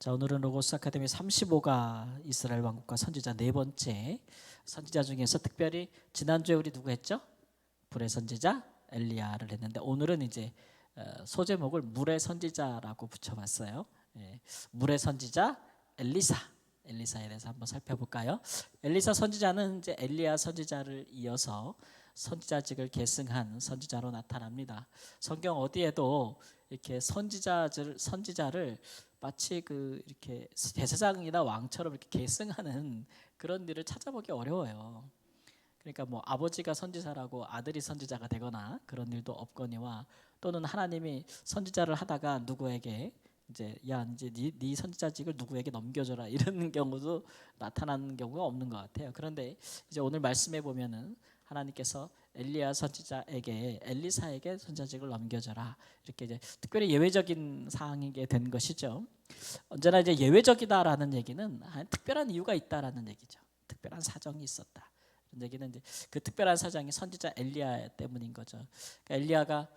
자, 오늘은 로고스 아카데미 35가 이스라엘 왕국과 선지자 네 번째 선지자 중에서 특별히 지난주에 우리 누구 했죠? 불의 선지자 엘리야를 했는데 오늘은 이제 소제목을 물의 선지자라고 붙여봤어요. 예, 물의 선지자 엘리사에 대해서 한번 살펴볼까요? 엘리사 선지자는 이제 엘리야 선지자를 이어서 선지자직을 계승한 선지자로 나타납니다. 성경 어디에도 이렇게 선지자를 마치 이렇게 제사장이나 왕처럼 이렇게 계승하는 그런 일을 찾아보기 어려워요. 그러니까 뭐 아버지가 선지자라고 아들이 선지자가 되거나 그런 일도 없거니와 또는 하나님이 선지자를 하다가 누구에게 이제 네 선지자직을 누구에게 넘겨줘라 이런 경우도 나타나는 경우가 없는 것 같아요. 그런데 이제 오늘 말씀해 보면은 하나님께서 엘리야 선지자에게 엘리사에게 선지자직을 넘겨줘라 이렇게 이제 특별히 예외적인 사항이게 된 것이죠. 언제나 이제 예외적이다라는 얘기는 특별한 이유가 있다라는 얘기죠. 특별한 사정이 있었다. 이런 얘기는 이제 그 특별한 사정이 선지자 엘리야 때문인 거죠. 그러니까 엘리야가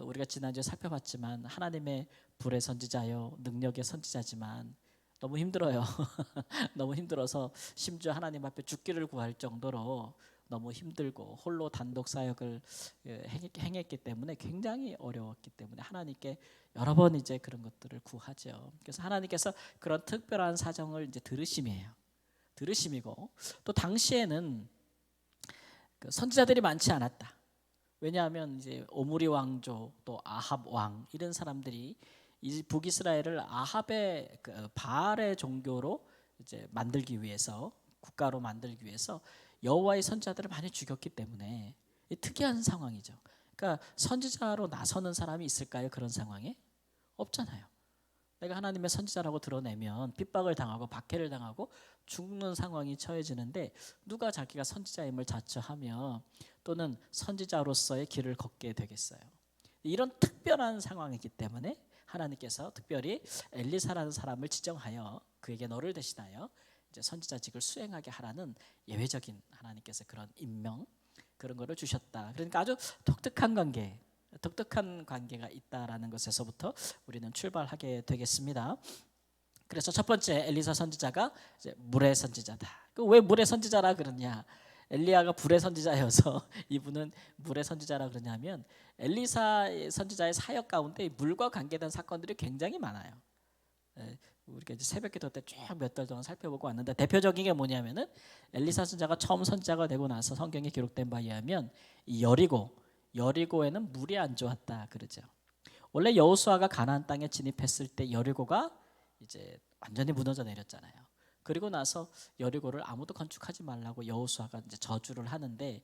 우리가 지난주에 살펴봤지만 하나님의 불의 선지자요 능력의 선지자지만 너무 힘들어요. 너무 힘들어서 심지어 하나님 앞에 죽기를 구할 정도로 너무 힘들고 홀로 단독 사역을 행했기 때문에 굉장히 어려웠기 때문에 하나님께 여러 번 이제 그런 것들을 구하죠. 그래서 하나님께서 그런 특별한 사정을 이제 들으심이고 또 당시에는 그 선지자들이 많지 않았다. 왜냐하면 이제 오므리 왕조 또 아합 왕 이런 사람들이 이 북이스라엘을 아합의 바알의 종교로 이제 만들기 위해서 국가로 만들기 위해서 여호와의 선지자들을 많이 죽였기 때문에 특이한 상황이죠. 그러니까 선지자로 나서는 사람이 있을까요? 그런 상황에 없잖아요. 내가 하나님의 선지자라고 드러내면 핍박을 당하고 박해를 당하고 죽는 상황이 처해지는데 누가 자기가 선지자임을 자처하며 또는 선지자로서의 길을 걷게 되겠어요. 이런 특별한 상황이기 때문에 하나님께서 특별히 엘리사라는 사람을 지정하여 그에게 너를 대신하여 이제 선지자직을 수행하게 하라는 예외적인 하나님께서 그런 임명 그런 거를 주셨다. 그러니까 아주 독특한 관계가 있다라는 것에서부터 우리는 출발하게 되겠습니다. 그래서 첫 번째 엘리사 선지자가 이제 물의 선지자다. 왜 물의 선지자라 그러냐? 엘리야가 불의 선지자여서 이분은 물의 선지자라 그러냐면 엘리사 선지자의 사역 가운데 물과 관계된 사건들이 굉장히 많아요. 우리가 이제 새벽기도 때 쭉 몇 달 동안 살펴보고 왔는데 대표적인 게 뭐냐면은 엘리사 선지자가 처음 선지자가 되고 나서 성경에 기록된 바에 의하면 이 여리고에는 물이 안 좋았다 그러죠. 원래 여호수아가 가나안 땅에 진입했을 때 여리고가 이제 완전히 무너져 내렸잖아요. 그리고 나서 여리고를 아무도 건축하지 말라고 여호수아가 이제 저주를 하는데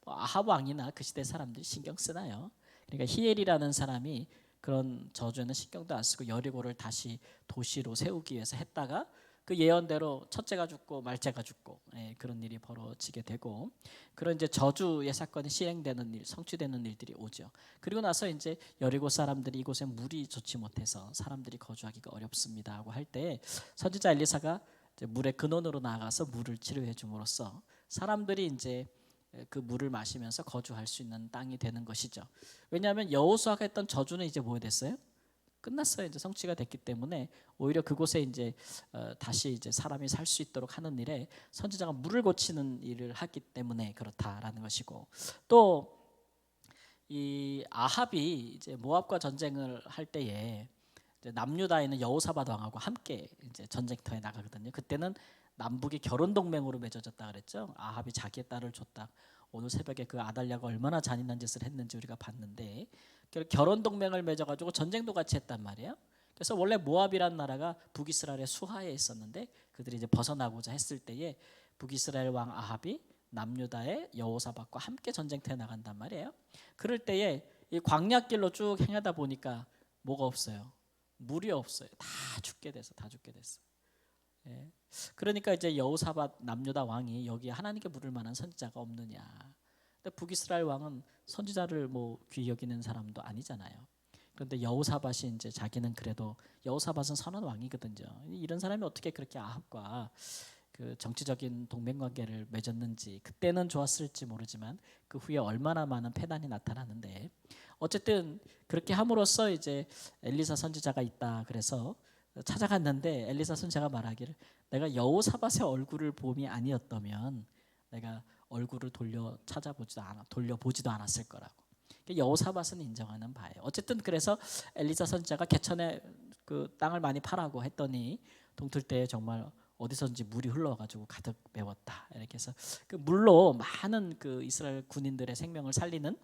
뭐 아합 왕이나 그 시대 사람들이 신경 쓰나요? 그러니까 히엘이라는 사람이 그런 저주에는 신경도 안 쓰고 여리고를 다시 도시로 세우기 위해서 했다가 그 예언대로 첫째가 죽고 말째가 죽고 그런 일이 벌어지게 되고 그런 이제 저주의 사건이 시행되는 일, 성취되는 일들이 오죠. 그리고 나서 이제 여리고 사람들이 이곳에 물이 좋지 못해서 사람들이 거주하기가 어렵습니다고 할 때 선지자 엘리사가 이제 물의 근원으로 나아가서 물을 치료해 줌으로써 사람들이 이제 그 물을 마시면서 거주할 수 있는 땅이 되는 것이죠. 왜냐하면 여호수아가 했던 저주는 이제 뭐 됐어요? 끝났어요. 이제 성취가 됐기 때문에 오히려 그곳에 이제 다시 이제 사람이 살 수 있도록 하는 일에 선지자가 물을 고치는 일을 하기 때문에 그렇다라는 것이고 또 이 아합이 이제 모압과 전쟁을 할 때에 이제 남유다에 있는 여호사밧 왕하고 함께 이제 전쟁터에 나가거든요. 그때는 남북이 결혼 동맹으로 맺어졌다 그랬죠. 아합이 자기의 딸을 줬다. 오늘 새벽에 그 아달랴가 얼마나 잔인한 짓을 했는지 우리가 봤는데 결혼 동맹을 맺어가지고 전쟁도 같이 했단 말이에요. 그래서 원래 모압이란 나라가 북이스라엘의 수하에 있었는데 그들이 이제 벗어나고자 했을 때에 북이스라엘 왕 아합이 남유다의 여호사밧과 함께 전쟁터에 나간단 말이에요. 그럴 때에 이 광야길로 쭉 행하다 보니까 뭐가 없어요. 물이 없어요. 다 죽게 됐어. 예. 그러니까 이제 여호사밧 남유다 왕이 여기 하나님께 물을 만한 선지자가 없느냐. 근데 북이스라엘 왕은 선지자를 뭐 귀히 여기는 사람도 아니잖아요. 그런데 여호사밧이 이제 자기는 그래도 여호사밧은 선한 왕이거든요. 이런 사람이 어떻게 그렇게 아합과 그 정치적인 동맹 관계를 맺었는지 그때는 좋았을지 모르지만 그 후에 얼마나 많은 패단이 나타나는데 어쨌든 그렇게 함으로써 이제 엘리사 선지자가 있다. 그래서 찾아갔는데 엘리사 선지자가 말하기를 내가 여호사밧의 얼굴을 봄이 아니었다면 내가 얼굴을 돌려보지도 않았을 거라고. 여호사밧은 인정하는 바예요. 어쨌든 그래서 엘리사 선지자가 개천에 그 땅을 많이 파라고 했더니 동틀 때에 정말 어디선지 물이 흘러가지고 가득 메웠다. 이렇게 해서 그 물로 많은 그 이스라엘 군인들의 생명을 살리는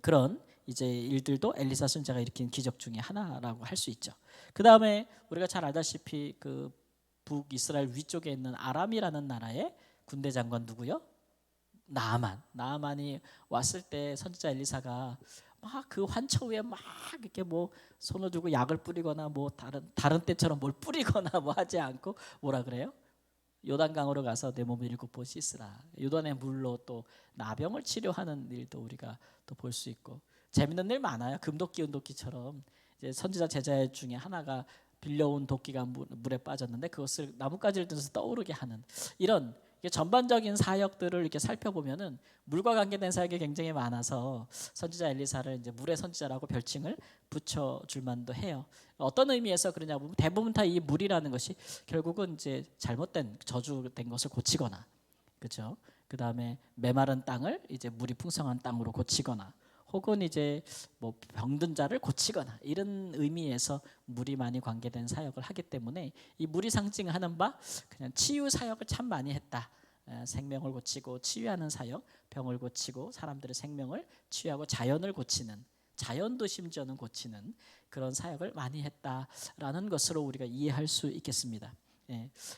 그런 이제 일들도 엘리사 선지자가 일으킨 기적 중에 하나라고 할 수 있죠. 그 다음에 우리가 잘 알다시피 그 북이스라엘 위쪽에 있는 아람이라는 나라의 군대 장관 누구요? 나아만이 왔을 때 선지자 엘리사가 막 그 환처 위에 막 이렇게 뭐 손을 들고 약을 뿌리거나 뭐 다른 때처럼 뭘 뿌리거나 뭐 하지 않고 뭐라 그래요? 요단강으로 가서 내 몸을 7번 씻으라. 요단의 물로 또 나병을 치료하는 일도 우리가 또 볼 수 있고 재밌는 일 많아요. 금도끼 은도끼처럼 이제 선지자 제자 중에 하나가 빌려온 도끼가 물에 빠졌는데 그것을 나뭇가지를 들어서 떠오르게 하는 이런 전반적인 사역들을 이렇게 살펴보면은 물과 관계된 사역이 굉장히 많아서 선지자 엘리사를 이제 물의 선지자라고 별칭을 붙여줄 만도 해요. 어떤 의미에서 그러냐 보면 대부분 다 이 물이라는 것이 결국은 이제 잘못된 저주된 것을 고치거나, 그렇죠? 그 다음에 메마른 땅을 이제 물이 풍성한 땅으로 고치거나, 혹은 이제 뭐 병든 자를 고치거나 이런 의미에서 물이 많이 관계된 사역을 하기 때문에 이 물이 상징하는 바 그냥 치유 사역을 참 많이 했다. 생명을 고치고 치유하는 사역, 병을 고치고 사람들의 생명을 치유하고 자연을 고치는, 자연도 심지어는 고치는 그런 사역을 많이 했다라는 것으로 우리가 이해할 수 있겠습니다.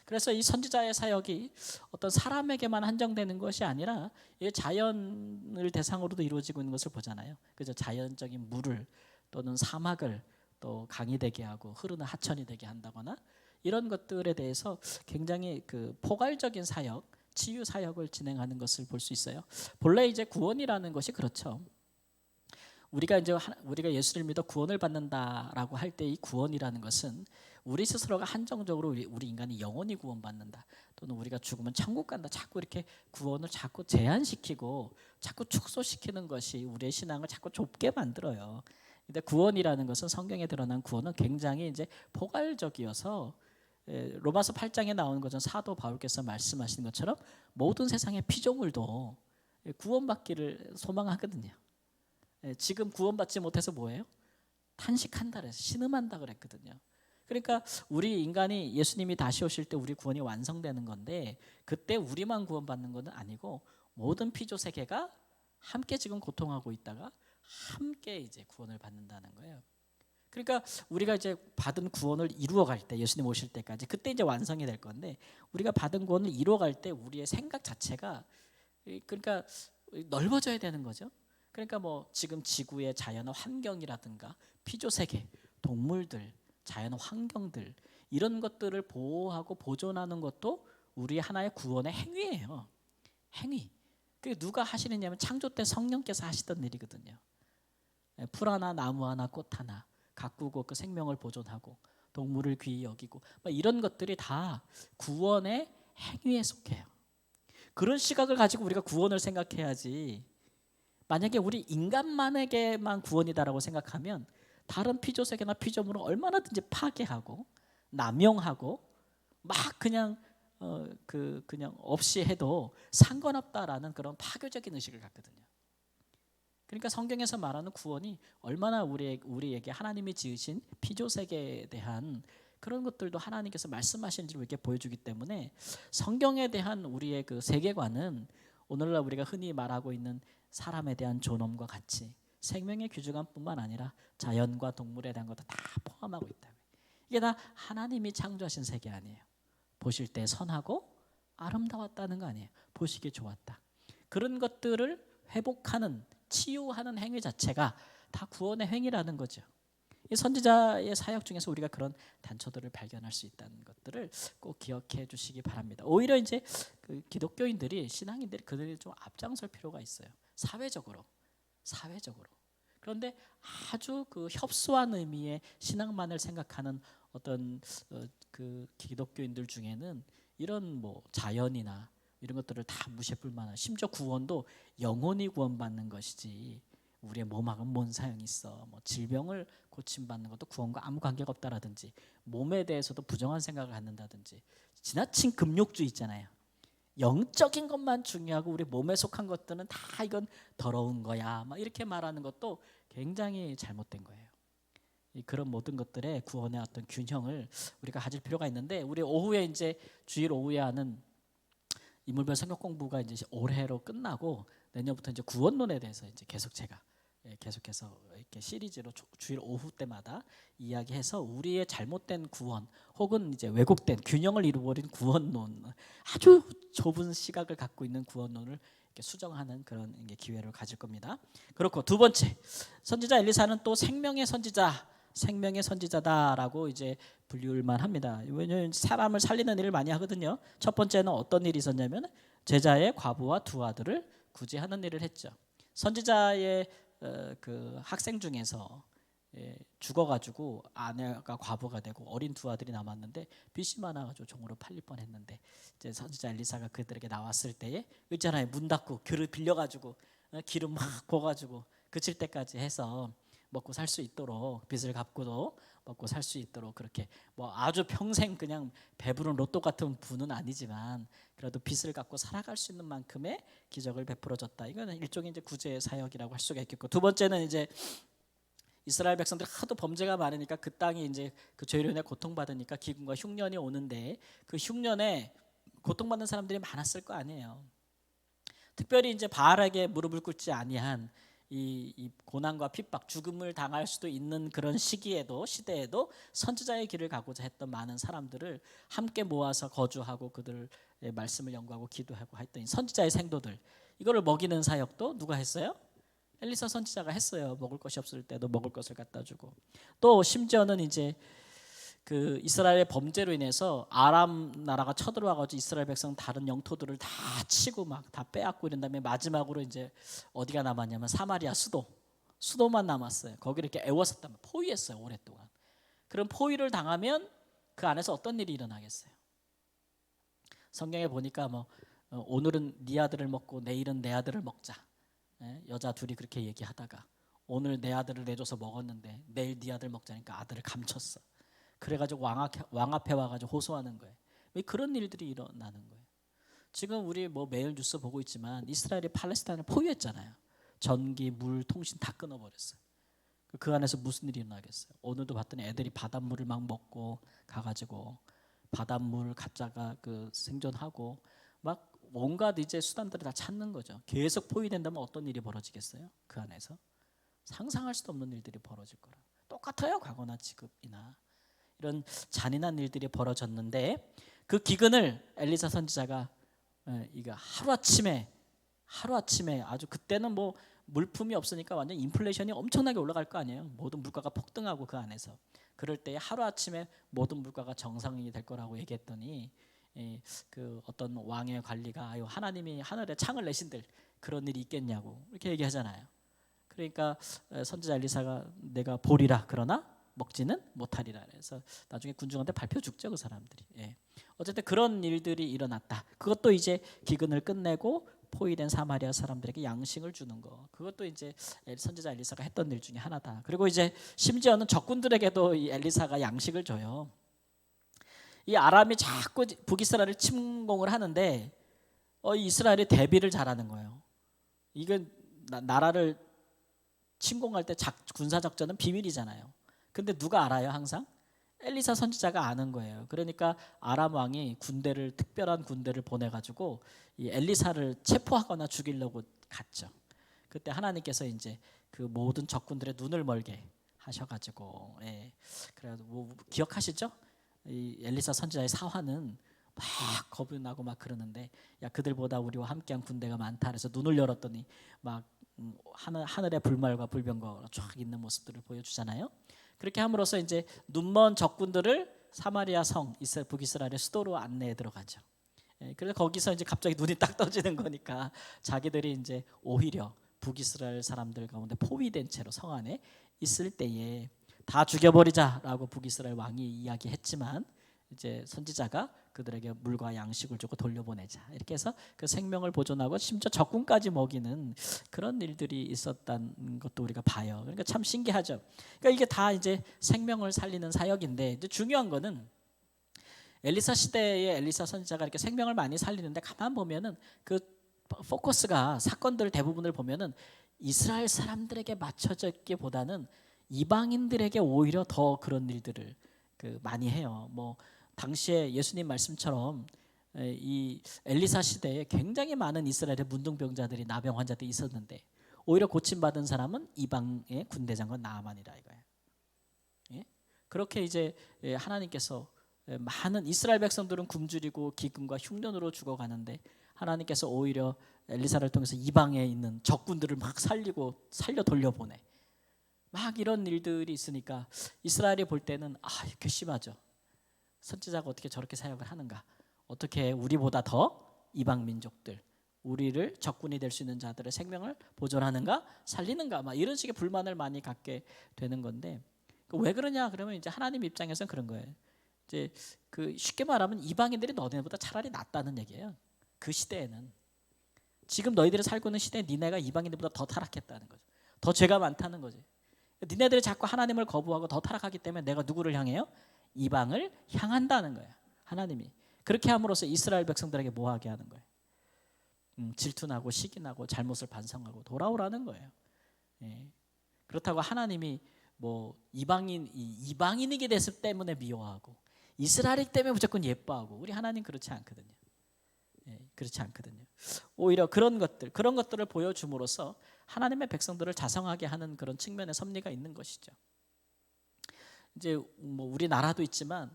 그래서 이 선지자의 사역이 어떤 사람에게만 한정되는 것이 아니라 이 자연을 대상으로도 이루어지고 있는 것을 보잖아요. 그죠? 자연적인 물을 또는 사막을 또 강이 되게 하고 흐르는 하천이 되게 한다거나 이런 것들에 대해서 굉장히 그 포괄적인 사역, 치유 사역을 진행하는 것을 볼 수 있어요. 본래 이제 구원이라는 것이 그렇죠. 우리가 예수를 믿어 구원을 받는다라고 할 때 이 구원이라는 것은 우리 스스로가 한정적으로 우리 인간이 영원히 구원받는다 또는 우리가 죽으면 천국 간다 자꾸 이렇게 구원을 자꾸 제한시키고 자꾸 축소시키는 것이 우리의 신앙을 자꾸 좁게 만들어요. 근데 구원이라는 것은 성경에 드러난 구원은 굉장히 이제 포괄적이어서 로마서 8장에 나오는 것은 사도 바울께서 말씀하시는 것처럼 모든 세상의 피조물도 구원받기를 소망하거든요. 지금 구원받지 못해서 뭐예요? 탄식한다 그래서 신음한다 그랬거든요. 그러니까 우리 인간이 예수님이 다시 오실 때 우리 구원이 완성되는 건데 그때 우리만 구원받는 것은 아니고 모든 피조 세계가 함께 지금 고통하고 있다가 함께 이제 구원을 받는다는 거예요. 그러니까 우리가 이제 받은 구원을 이루어갈 때 예수님 오실 때까지 그때 이제 완성이 될 건데 우리가 받은 구원을 이루어갈 때 우리의 생각 자체가 그러니까 넓어져야 되는 거죠. 그러니까 뭐 지금 지구의 자연 환경이라든가 피조 세계, 동물들, 자연 환경들 이런 것들을 보호하고 보존하는 것도 우리 하나의 구원의 행위예요. 행위. 그게 누가 하시느냐면 창조 때 성령께서 하시던 일이거든요. 풀 하나, 나무 하나, 꽃 하나 가꾸고 그 생명을 보존하고 동물을 귀히 여기고 이런 것들이 다 구원의 행위에 속해요. 그런 시각을 가지고 우리가 구원을 생각해야지. 만약에 우리 인간만에게만 구원이다라고 생각하면 다른 피조세계나 피조물은 얼마나든지 파괴하고 남용하고 막 그냥 그냥 없이 해도 상관없다라는 그런 파괴적인 의식을 갖거든요. 그러니까 성경에서 말하는 구원이 얼마나 우리에게 하나님이 지으신 피조세계에 대한 그런 것들도 하나님께서 말씀하시는지를 이렇게 보여주기 때문에 성경에 대한 우리의 그 세계관은 오늘날 우리가 흔히 말하고 있는 사람에 대한 존엄과 가치, 생명의 귀중함뿐만 아니라 자연과 동물에 대한 것도 다 포함하고 있다. 이게 다 하나님이 창조하신 세계 아니에요. 보실 때 선하고 아름다웠다는 거 아니에요. 보시기에 좋았다. 그런 것들을 회복하는, 치유하는 행위 자체가 다 구원의 행위라는 거죠. 이 선지자의 사역 중에서 우리가 그런 단초들을 발견할 수 있다는 것들을 꼭 기억해 주시기 바랍니다. 오히려 이제 그 기독교인들이 신앙인들이 그들이 좀 앞장설 필요가 있어요. 사회적으로. 그런데 아주 그 협소한 의미의 신앙만을 생각하는 어떤 그 기독교인들 중에는 이런 뭐 자연이나 이런 것들을 다 무시해볼 만한, 심지어 구원도 영혼이 구원받는 것이지 우리의 몸하고는 뭔 사용이 있어, 뭐 질병을 고침받는 것도 구원과 아무 관계가 없다라든지, 몸에 대해서도 부정한 생각을 갖는다든지, 지나친 금욕주의 있잖아요. 영적인 것만 중요하고 우리 몸에 속한 것들은 다 이건 더러운 거야, 막 이렇게 말하는 것도 굉장히 잘못된 거예요. 그런 모든 것들의 구원의 어떤 균형을 우리가 가질 필요가 있는데, 우리 오후에 이제 주일 오후에 하는 인물별 성경 공부가 이제 올해로 끝나고 내년부터 이제 구원론에 대해서 이제 계속 제가 계속해서 이렇게 시리즈로 주일 오후 때마다 이야기해서 우리의 잘못된 구원 혹은 이제 왜곡된 균형을 잃어버린 구원론, 아주 좁은 시각을 갖고 있는 구원론을 이렇게 수정하는 그런 기회를 가질 겁니다. 그렇고 두 번째, 선지자 엘리사는 또 생명의 선지자다라고 이제 분류만 합니다. 왜냐하면 사람을 살리는 일을 많이 하거든요. 첫 번째는 어떤 일이 있었냐면 제자의 과부와 두 아들을 구제하는 일을 했죠. 선지자의 그 학생 중에서 죽어가지고 아내가 과부가 되고 어린 두 아들이 남았는데 빚이 많아가지고 종으로 팔릴 뻔했는데, 이제 선지자 엘리사가 그들에게 나왔을 때에 있잖아요, 문 닫고 그릇 빌려가지고 기름 막 부어가지고 그칠 때까지 해서 먹고 살 수 있도록, 빚을 갚고도 먹고 살 수 있도록, 그렇게 뭐 아주 평생 그냥 배부른 로또 같은 분은 아니지만 그래도 빚을 갚고 살아갈 수 있는 만큼의 기적을 베풀어 줬다. 이거는 일종의 이제 구제의 사역이라고 할 수가 있겠고, 두 번째는 이제 이스라엘 백성들이 하도 범죄가 많으니까 그 땅이 이제 그 죄로 인해 고통받으니까 기근과 흉년이 오는데, 그 흉년에 고통받는 사람들이 많았을 거 아니에요. 특별히 이제 바알에게 무릎을 꿇지 아니한 이 고난과 핍박, 죽음을 당할 수도 있는 그런 시기에도, 시대에도 선지자의 길을 가고자 했던 많은 사람들을 함께 모아서 거주하고 그들의 말씀을 연구하고 기도하고 했던 선지자의 생도들, 이거를 먹이는 사역도 누가 했어요? 엘리사 선지자가 했어요. 먹을 것이 없을 때도 먹을 것을 갖다 주고, 또 심지어는 이제 그 이스라엘의 범죄로 인해서 아람 나라가 쳐들어와가지고 이스라엘 백성 다른 영토들을 다 치고 막 다 빼앗고 이런 다음에 마지막으로 이제 어디가 남았냐면 사마리아 수도만 남았어요. 거기를 이렇게 애워쌌다면 포위했어요, 오랫동안. 그럼 포위를 당하면 그 안에서 어떤 일이 일어나겠어요? 성경에 보니까 뭐 오늘은 네 아들을 먹고 내일은 내 아들을 먹자. 여자 둘이 그렇게 얘기하다가 오늘 내 아들을 내줘서 먹었는데 내일 네 아들 먹자니까 아들을 감췄어. 그래가지고 왕 앞에 와가지고 호소하는 거예요. 왜 그런 일들이 일어나는 거예요? 지금 우리 뭐 매일 뉴스 보고 있지만 이스라엘이 팔레스타인을 포위했잖아요. 전기, 물, 통신 다 끊어버렸어요. 그 안에서 무슨 일이 일어나겠어요? 오늘도 봤더니 애들이 바닷물을 막 먹고 가가지고 바닷물 가짜가 그 생존하고 막 온갖 이제 수단들을 다 찾는 거죠. 계속 포위된다면 어떤 일이 벌어지겠어요? 그 안에서 상상할 수도 없는 일들이 벌어질 거라. 똑같아요, 과거나 지금이나. 이런 잔인한 일들이 벌어졌는데 그 기근을 엘리사 선지자가 이거 하루아침에 아주, 그때는 뭐 물품이 없으니까 완전 인플레이션이 엄청나게 올라갈 거 아니에요. 모든 물가가 폭등하고 그 안에서 그럴 때 하루아침에 모든 물가가 정상이 될 거라고 얘기했더니 그 어떤 왕의 관리가 아유, 하나님이 하늘에 창을 내신들 그런 일이 있겠냐고 이렇게 얘기하잖아요. 그러니까 선지자 엘리사가 내가 보리라 그러나 먹지는 못하리라. 그래서 나중에 군중한테 발표 죽죠, 그 사람들이. 어쨌든 그런 일들이 일어났다. 그것도 이제 기근을 끝내고 포위된 사마리아 사람들에게 양식을 주는 거. 그것도 이제 선지자 엘리사가 했던 일 중에 하나다. 그리고 이제 심지어는 적군들에게도 이 엘리사가 양식을 줘요. 이 아람이 자꾸 북이스라엘을 침공을 하는데 이스라엘이 대비를 잘하는 거예요. 이건 나라를 침공할 때 군사 작전은 비밀이잖아요. 근데 누가 알아요? 항상 엘리사 선지자가 아는 거예요. 그러니까 아람 왕이 특별한 군대를 보내가지고 이 엘리사를 체포하거나 죽이려고 갔죠. 그때 하나님께서 이제 그 모든 적군들의 눈을 멀게 하셔가지고, 그래도 뭐 기억하시죠? 이 엘리사 선지자의 사화는 막 겁이 나고 막 그러는데, 야 그들보다 우리와 함께한 군대가 많다. 그래서 눈을 열었더니 막 하늘의 불말과 불병거가 쫙 있는 모습들을 보여주잖아요. 그렇게 함으로써 이제 눈먼 적군들을 사마리아 성 북이스라엘의 수도로 안내해 들어가죠. 그래서 거기서 이제 갑자기 눈이 딱 떠지는 거니까 자기들이 이제 오히려 북이스라엘 사람들 가운데 포위된 채로 성 안에 있을 때에 다 죽여버리자라고 북이스라엘 왕이 이야기했지만 이제 선지자가 그들에게 물과 양식을 주고 돌려보내자. 이렇게 해서 그 생명을 보존하고 심지어 적군까지 먹이는 그런 일들이 있었다는 것도 우리가 봐요. 그러니까 참 신기하죠. 그러니까 이게 다 이제 생명을 살리는 사역인데, 이제 중요한 거는 엘리사 시대의 엘리사 선지자가 이렇게 생명을 많이 살리는데, 가만 보면은 그 포커스가 사건들 대부분을 보면은 이스라엘 사람들에게 맞춰져 있기보다는 이방인들에게 오히려 더 그런 일들을 많이 해요. 뭐 당시에 예수님 말씀처럼 이 엘리사 시대에 굉장히 많은 이스라엘의 문둥병자들이, 나병 환자들이 있었는데 오히려 고침받은 사람은 이방의 군대장관 나아만이라 이거예요. 예? 그렇게 이제 하나님께서 많은 이스라엘 백성들은 굶주리고 기근과 흉년으로 죽어가는데, 하나님께서 오히려 엘리사를 통해서 이방에 있는 적군들을 막 살려 돌려보내. 막 이런 일들이 있으니까 이스라엘이 볼 때는 괘씸하죠. 선지자가 어떻게 저렇게 사역을 하는가? 어떻게 우리보다 더 이방 민족들, 우리를 적군이 될 수 있는 자들의 생명을 보존하는가, 살리는가, 막 이런 식의 불만을 많이 갖게 되는 건데, 왜 그러냐 그러면 이제 하나님 입장에서는 그런 거예요. 이제 쉽게 말하면 이방인들이 너네보다 차라리 낫다는 얘기예요. 그 시대에는, 지금 너희들이 살고 있는 시대에 니네가 이방인들보다 더 타락했다는 거죠. 더 죄가 많다는 거지. 니네들이 자꾸 하나님을 거부하고 더 타락하기 때문에 내가 누구를 향해요? 이방을 향한다는 거예요. 하나님이 그렇게 함으로써 이스라엘 백성들에게 뭐하게 하는 거예요? 질투나고 시기나고 잘못을 반성하고 돌아오라는 거예요. 예. 그렇다고 하나님이 뭐 이방인이게 됐을 때문에 미워하고 이스라엘이기 때문에 무조건 예뻐하고, 우리 하나님 그렇지 않거든요. 예, 그렇지 않거든요. 오히려 그런 것들을 보여줌으로써 하나님의 백성들을 자성하게 하는 그런 측면의 섭리가 있는 것이죠. 이제 뭐 우리나라도 있지만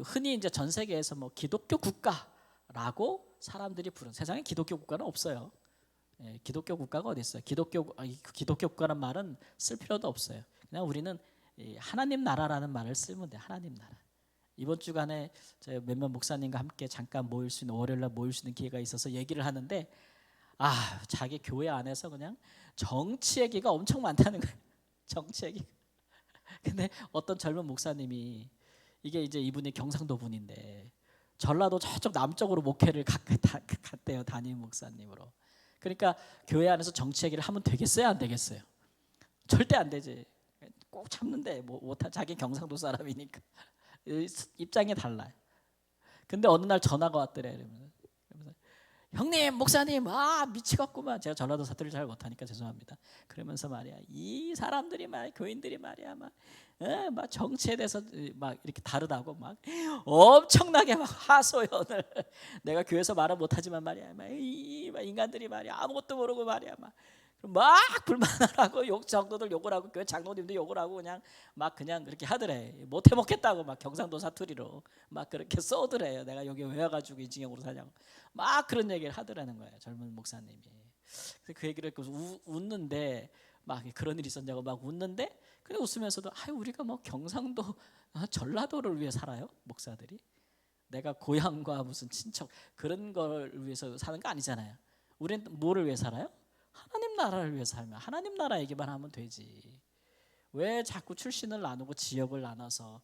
흔히 이제 전 세계에서 뭐 기독교 국가라고 사람들이 부르는, 세상에 기독교 국가는 없어요. 예, 기독교 국가가 어디 있어요? 기독교 국가란 말은 쓸 필요도 없어요. 그냥 우리는 하나님 나라라는 말을 쓰면 돼요. 하나님 나라. 이번 주간에 몇몇 목사님과 함께 잠깐 모일 수 있는, 월요일날 모일 수 있는 기회가 있어서 얘기를 하는데, 자기 교회 안에서 그냥 정치 얘기가 엄청 많다는 거예요. 정치 얘기. 근데 어떤 젊은 목사님이, 이게 이제 이분이 경상도 분인데 전라도 저쪽 남쪽으로 목회를 갔대요. 담임 목사님으로. 그러니까 교회 안에서 정치 얘기를 하면 되겠어요, 안 되겠어요? 절대 안 되지. 꼭 참는데 못한, 자기 경상도 사람이니까 입장이 달라요. 근데 어느 날 전화가 왔더래. 그러면서 형님, 목사님, 미치겠구만. 제가 전라도 사투리를 잘 못하니까 죄송합니다. 그러면서 말이야, 이 사람들이 교인들이 말이야, 막 정치에 대해서 막 이렇게 다르다고 막 엄청나게 막 하소연을. 내가 교회에서 말을 못하지만 말이야, 막 인간들이 말이야 아무것도 모르고 말이야 막 불만하라고, 장로들 욕을 하고 교회 장로님도 욕을 하고 그냥 그렇게 하더래. 못해 먹겠다고 막 경상도 사투리로 막 그렇게 써더래요. 내가 여기 왜 와가지고 이 징역으로 사냐고 막 그런 얘기를 하더라는 거예요, 젊은 목사님이. 그래서 그 얘기를 듣고 웃는데, 막 그런 일이 있었냐고 막 웃는데, 그냥 웃으면서도 우리가 뭐 경상도 전라도를 위해 살아요, 목사들이? 내가 고향과 무슨 친척 그런 걸 위해서 사는 거 아니잖아요. 우리는 뭐를 위해 살아요? 하나님 나라를 위해 살면 하나님 나라 얘기만 하면 되지. 왜 자꾸 출신을 나누고 지역을 나눠서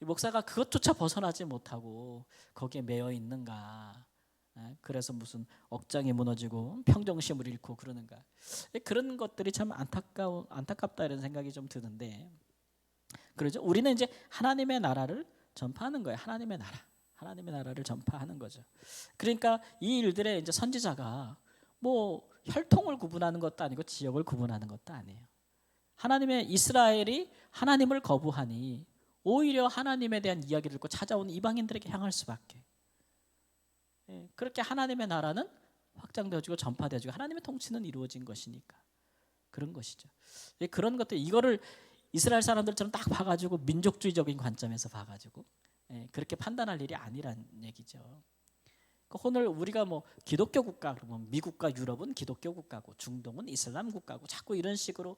이 목사가 그것조차 벗어나지 못하고 거기에 매여 있는가? 그래서 무슨 억장이 무너지고 평정심을 잃고 그러는가? 그런 것들이 참 안타깝다 이런 생각이 좀 드는데, 그러죠. 우리는 이제 하나님의 나라를 전파하는 거예요. 하나님의 나라를 전파하는 거죠. 그러니까 이 일들에 이제 선지자가 뭐 혈통을 구분하는 것도 아니고 지역을 구분하는 것도 아니에요. 하나님의 이스라엘이 하나님을 거부하니 오히려 하나님에 대한 이야기를 듣고 찾아온 이방인들에게 향할 수밖에. 그렇게 하나님의 나라는 확장되어지고 전파되어지고 하나님의 통치는 이루어진 것이니까 그런 것이죠. 그런 것들, 이거를 이스라엘 사람들처럼 딱 봐가지고 민족주의적인 관점에서 봐가지고 그렇게 판단할 일이 아니란 얘기죠. 오늘 우리가 뭐 기독교 국가 그러면 미국과 유럽은 기독교 국가고 중동은 이슬람 국가고 자꾸 이런 식으로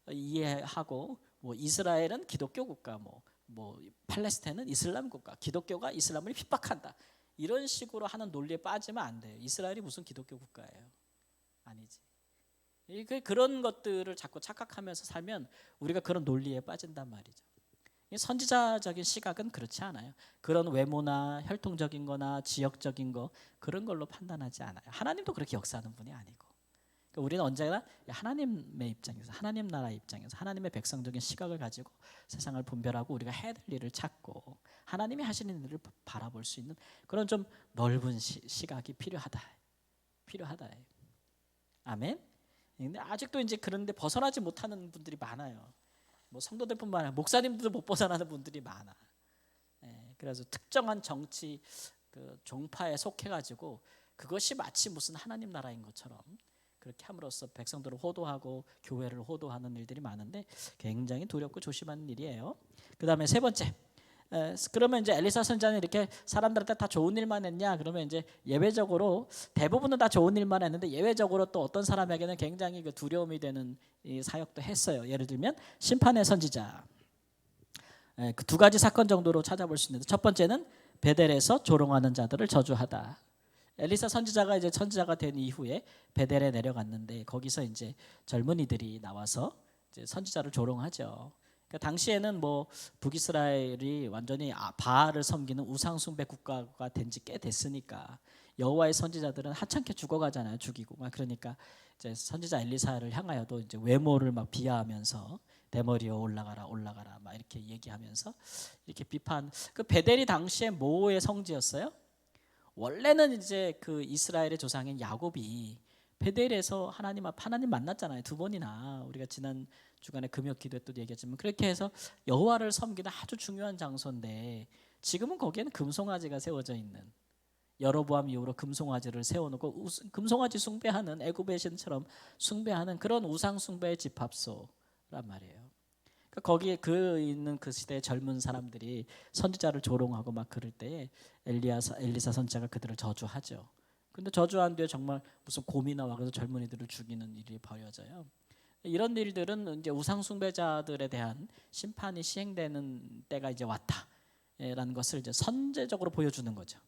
이해하고, 뭐 이스라엘은 기독교 국가, 뭐 팔레스타인은 이슬람 국가, 기독교가 이슬람을 핍박한다, 이런 식으로 하는 논리에 빠지면 안 돼요. 이스라엘이 무슨 기독교 국가예요? 아니지. 그런 것들을 자꾸 착각하면서 살면 우리가 그런 논리에 빠진단 말이죠. 이 선지자적인 시각은 그렇지 않아요. 그런 외모나 혈통적인 거나 지역적인 거 그런 걸로 판단하지 않아요. 하나님도 그렇게 역사하는 분이 아니고. 그러니까 우리는 언제나 하나님의 입장에서, 하나님 나라의 입장에서 하나님의 백성적인 시각을 가지고 세상을 분별하고 우리가 해야 될 일을 찾고 하나님이 하시는 일을 바라볼 수 있는 그런 좀 넓은 시각이 필요하다. 아멘. 근데 아직도 이제 그런데 벗어나지 못하는 분들이 많아요. 뭐 성도들뿐만 아니라 목사님들도 못 벗어나는 분들이 많아. 그래서 특정한 정치 그 종파에 속해가지고 그것이 마치 무슨 하나님 나라인 것처럼 그렇게 함으로써 백성들을 호도하고 교회를 호도하는 일들이 많은데 굉장히 두렵고 조심하는 일이에요. 그 다음에 세 번째, 그러면 이제 엘리사 선지자는 이렇게 사람들한테 다 좋은 일만 했냐? 그러면 이제 예외적으로 대부분은 다 좋은 일만 했는데 예외적으로 또 어떤 사람에게는 굉장히 그 두려움이 되는 이 사역도 했어요. 예를 들면 심판의 선지자. 그 두 가지 사건 정도로 찾아볼 수 있는데 첫 번째는 베델에서 조롱하는 자들을 저주하다. 엘리사 선지자가 이제 선지자가 된 이후에 베델에 내려갔는데 거기서 이제 젊은이들이 나와서 이제 선지자를 조롱하죠. 그러니까 당시에는 뭐 북이스라엘이 완전히 바알을 섬기는 우상 숭배 국가가 된 지 꽤 됐으니까 여호와의 선지자들은 하찮게 죽어가잖아요. 죽이고 막 그러니까 이제 선지자 엘리사를 향하여도 이제 외모를 막 비하하면서 대머리여 올라가라 막 이렇게 얘기하면서 이렇게 비판. 그 베델이 당시에 뭐의 성지였어요? 원래는 이제 그 이스라엘의 조상인 야곱이 베델에서 하나님 만났잖아요. 두 번이나 우리가 지난 주간에 금요 기도에 또 얘기했지만 그렇게 해서 여호와를 섬기는 아주 중요한 장소인데 지금은 거기에는 금송아지가 세워져 있는 여로보암 이후로 금송아지를 세워놓고 금송아지 숭배하는 애굽의 신처럼 숭배하는 그런 우상 숭배의 집합소란 말이에요. 그러니까 거기에 있는 그 시대의 젊은 사람들이 선지자를 조롱하고 막 그럴 때에 엘리사 선지자가 그들을 저주하죠. 근데 저주한 뒤에 정말 무슨 곰이 나와서 젊은이들을 죽이는 일이 벌어져요. 이런 일들은 이제 우상 숭배자들에 대한 심판이 시행되는 때가 이제 왔다라는 것을 이제 선제적으로 보여주는 거죠.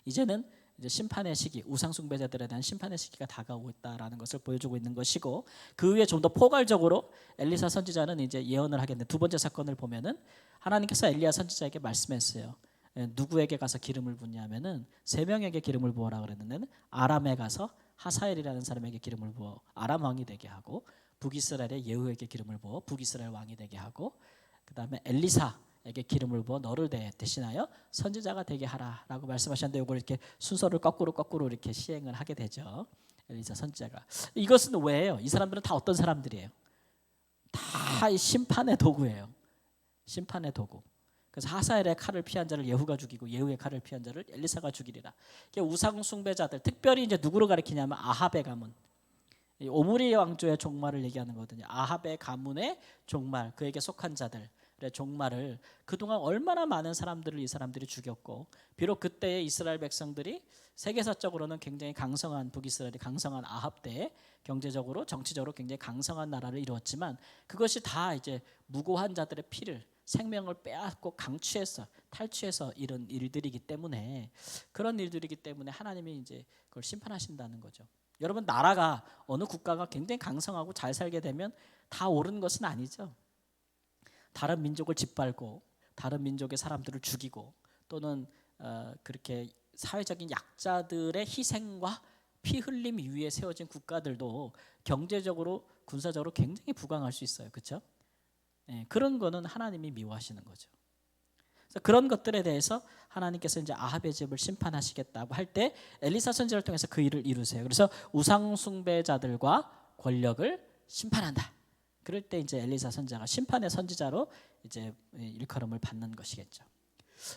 이제는 이제 심판의 시기, 우상 숭배자들에 대한 심판의 시기가 다가오고 있다라는 것을 보여주고 있는 것이고 그 위에 좀 더 포괄적으로 엘리사 선지자는 이제 예언을 하겠는데 두 번째 사건을 보면은 하나님께서 엘리야 선지자에게 말씀했어요. 누구에게 가서 기름을 붓냐면은 세 명에게 기름을 부어라 그랬는데 아람에 가서 하사엘이라는 사람에게 기름을 부어 아람 왕이 되게 하고 북이스라엘의 예후에게 기름을 부어 북이스라엘 왕이 되게 하고 그다음에 엘리사에게 기름을 부어 너를 대신하여 선지자가 되게 하라라고 말씀하셨는데 이걸 이렇게 순서를 거꾸로 이렇게 시행을 하게 되죠. 엘리사 선지자가. 이것은 왜예요? 이 사람들은 다 어떤 사람들이에요? 다 심판의 도구예요. 심판의 도구. 그래서 하사엘의 칼을 피한 자를 예후가 죽이고 예후의 칼을 피한 자를 엘리사가 죽이리라. 우상 숭배자들 특별히 이제 누구를 가리키냐면 아합의 가문. 오므리 왕조의 종말을 얘기하는 거거든요. 아합의 가문의 종말, 그에게 속한 자들의 종말을 그동안 얼마나 많은 사람들을 이 사람들이 죽였고 비록 그때의 이스라엘 백성들이 세계사적으로는 굉장히 강성한 북이스라엘이 강성한 아합 때에 경제적으로 정치적으로 굉장히 강성한 나라를 이루었지만 그것이 다 이제 무고한 자들의 피를 생명을 빼앗고 강취해서 탈취해서 이런 일들이기 때문에 그런 일들이기 때문에 하나님이 이제 그걸 심판하신다는 거죠. 여러분 나라가 어느 국가가 굉장히 강성하고 잘 살게 되면 다 옳은 것은 아니죠. 다른 민족을 짓밟고 다른 민족의 사람들을 죽이고 또는 그렇게 사회적인 약자들의 희생과 피 흘림 위에 세워진 국가들도 경제적으로 군사적으로 굉장히 부강할 수 있어요. 그렇죠? 그런 거는 하나님이 미워하시는 거죠. 그래서 그런 것들에 대해서 하나님께서 이제 아합의 집을 심판하시겠다고 할 때 엘리사 선지자를 통해서 그 일을 이루세요. 그래서 우상 숭배자들과 권력을 심판한다. 그럴 때 이제 엘리사 선지자가 심판의 선지자로 이제 일컬음을 받는 것이겠죠.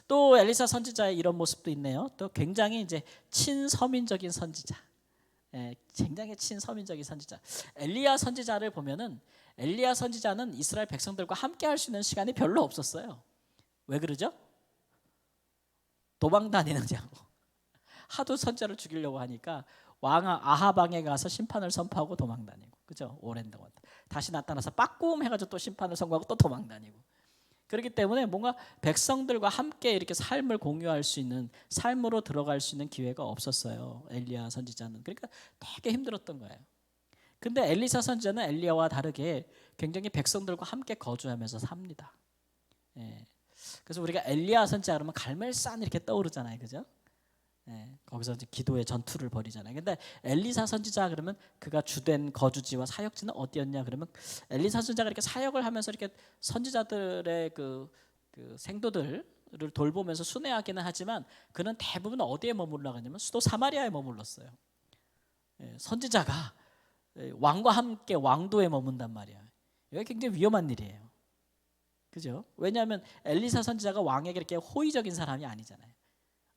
또 엘리사 선지자의 이런 모습도 있네요. 또 굉장히 이제 친서민적인 선지자. 굉장히 친서민적인 선지자. 엘리야 선지자를 보면은 엘리야 선지자는 이스라엘 백성들과 함께 할 수 있는 시간이 별로 없었어요. 왜 그러죠? 도망 다니느냐고. 하도 선지자를 죽이려고 하니까 왕 아합 왕에 가서 심판을 선포하고 도망 다니고. 그죠? 오랜 동안. 다시 나타나서 빠꿈 해가지고 또 심판을 선고하고 또 도망 다니고. 그렇기 때문에 뭔가 백성들과 함께 이렇게 삶을 공유할 수 있는 삶으로 들어갈 수 있는 기회가 없었어요. 엘리야 선지자는. 그러니까 되게 힘들었던 거예요. 근데 엘리사 선지자는 엘리야와 다르게 굉장히 백성들과 함께 거주하면서 삽니다. 예. 그래서 우리가 엘리야 선지자 그러면 갈멜산 이렇게 떠오르잖아요, 그죠? 예. 거기서 이제 기도의 전투를 벌이잖아요. 근데 엘리사 선지자 그러면 그가 주된 거주지와 사역지는 어디였냐 그러면 엘리사 선지자가 이렇게 사역을 하면서 이렇게 선지자들의 그 생도들을 돌보면서 순회하기는 하지만 그는 대부분 어디에 머물러 가냐면 수도 사마리아에 머물렀어요. 예. 선지자가 왕과 함께 왕도에 머문단 말이야. 이게 굉장히 위험한 일이에요. 그죠? 왜냐하면 엘리사 선지자가 왕에게 이렇게 호의적인 사람이 아니잖아요.